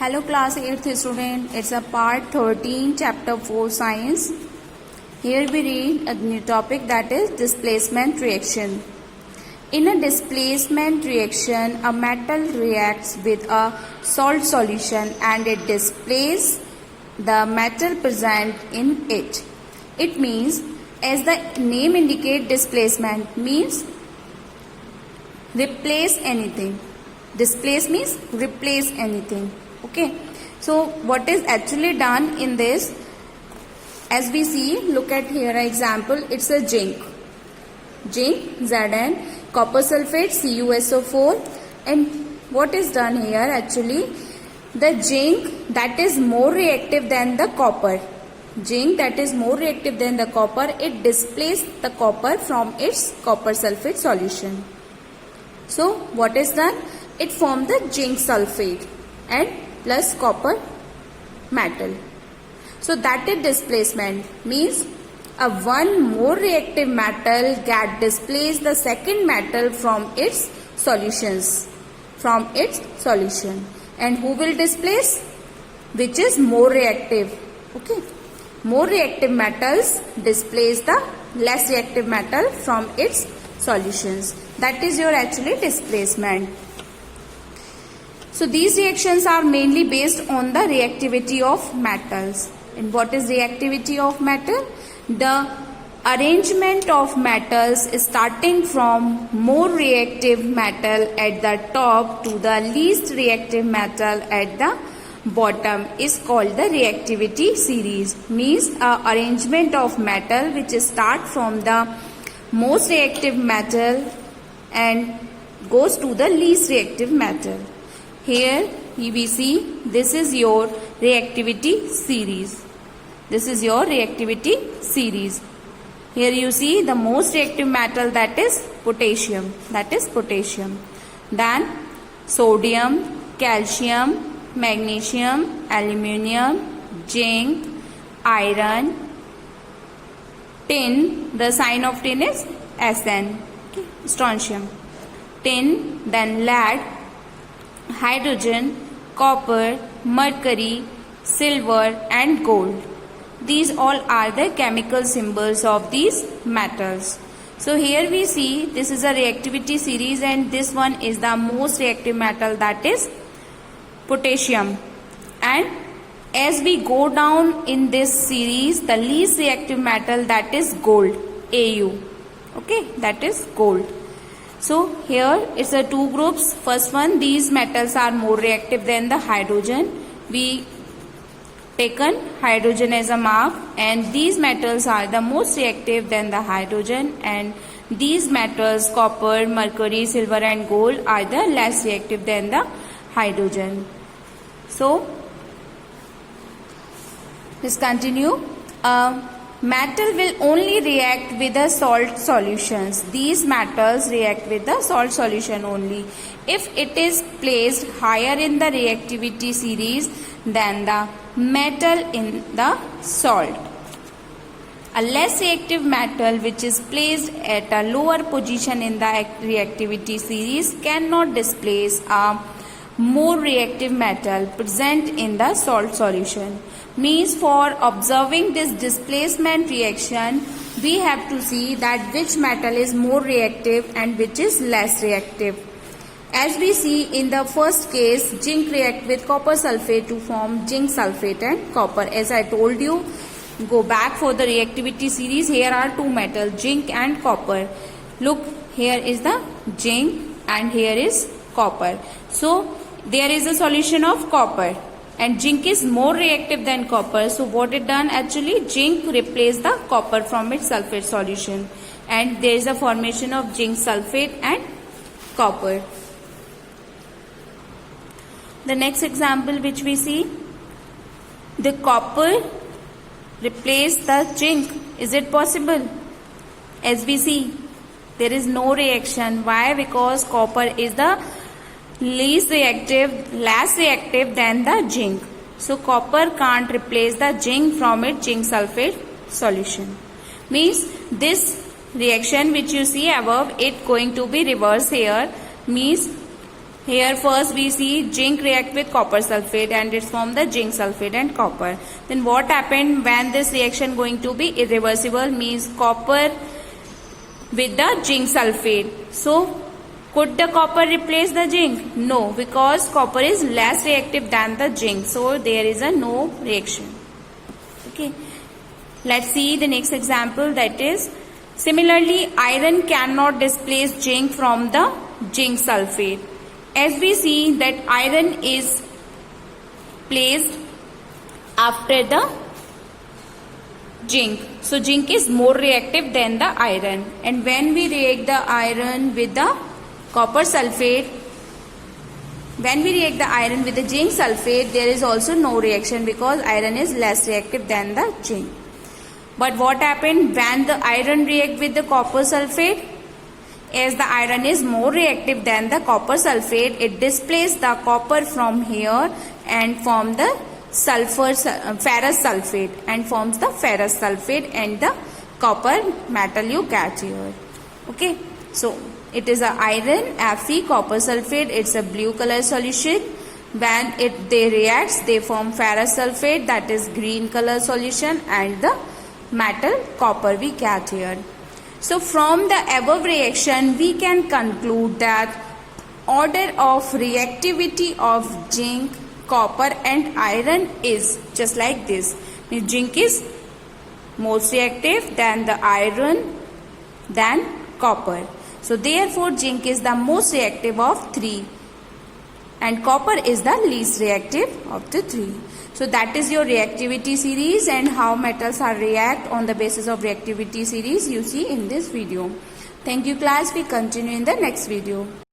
Hello class 8th student, it's a part 13 chapter 4 science. Here we read a new topic, that is displacement reaction. In a displacement reaction, a metal reacts with a salt solution and it displaces the metal present in it. It means, as the name indicates, displacement means replace anything. Displace means replace anything. Okay, so what is actually done in this, as we see, look at here an example. It's a zinc Zn, copper sulfate CuSO4, and what is done here actually, the zinc that is more reactive than the copper, it displaces the copper from its copper sulfate solution. So what is done, it formed the zinc sulfate and plus copper metal. So that is displacement, means a one more reactive metal get displaced the second metal from its solution. And who will displace? Which is more reactive. Okay, more reactive metals displace the less reactive metal from its solutions. That is your actually displacement. So these reactions are mainly based on the reactivity of metals. And what is reactivity of metal? The arrangement of metals starting from more reactive metal at the top to the least reactive metal at the bottom is called the reactivity series. Means arrangement of metal which start from the most reactive metal and goes to the least reactive metal. Here we see this is your reactivity series. Here you see the most reactive metal, that is potassium. Then sodium, calcium, magnesium, aluminium, zinc, iron, tin. The sign of tin is Sn. Okay. Strontium. Tin, then lead, hydrogen, copper, mercury, silver and gold. These all are the chemical symbols of these metals. So here we see this is a reactivity series and this one is the most reactive metal, that is potassium. And as we go down in this series, the least reactive metal, that is gold, Au. Okay, that is gold. So here it's a two groups. First one, these metals are more reactive than the hydrogen. We taken hydrogen as a mark, and these metals are the most reactive than the hydrogen, and these metals copper, mercury, silver and gold are the less reactive than the hydrogen. So let's continue. Metal will only react with the salt solutions. These metals react with the salt solution only if it is placed higher in the reactivity series than the metal in the salt. A less reactive metal which is placed at a lower position in the reactivity series cannot displace a more reactive metal present in the salt solution. Means for observing this displacement reaction, we have to see that which metal is more reactive and which is less reactive. As we see in the first case, zinc react with copper sulfate to form zinc sulfate and copper. As I told you, go back for the reactivity series. Here are two metals, zinc and copper. Look, here is the zinc and here is copper. So there is a solution of copper and zinc is more reactive than copper. So what it done actually, zinc replaced the copper from its sulfate solution and there is a formation of zinc sulfate and copper. The next example which we see, the copper replaced the zinc. Is it possible? As we see, there is no reaction. Why? Because copper is the less reactive than the zinc. So copper can't replace the zinc from its zinc sulfate solution. Means this reaction which you see above, it going to be reverse here. Means Here first we see zinc react with copper sulfate and it's formed the zinc sulfate and copper. Then what happened when this reaction going to be irreversible, means copper with the zinc sulfate. So could the copper replace the zinc? No, because copper is less reactive than the zinc. So there is a no reaction. Okay. Let's see the next example, that is similarly iron cannot displace zinc from the zinc sulfate. As we see that iron is placed after the zinc. So zinc is more reactive than the iron. And when we react the iron with the copper sulfate, when we react the iron with the zinc sulfate, there is also no reaction because iron is less reactive than the zinc. But what happened when the iron react with the copper sulfate? As the iron is more reactive than the copper sulfate, it displaces the copper from here and form the ferrous sulfate and forms the ferrous sulfate and the copper metal you get here. Okay, so it is a iron Fe copper sulfate. It's a blue color solution. When they reacts, they form ferrous sulfate, that is green color solution, and the metal copper we get here. So from the above reaction, we can conclude that order of reactivity of zinc, copper and iron is just like this. Zinc is most reactive, than the iron, than copper. So therefore zinc is the most reactive of three and copper is the least reactive of the three. So that is your reactivity series, and how metals are react on the basis of reactivity series you see in this video. Thank you class. We continue in the next video.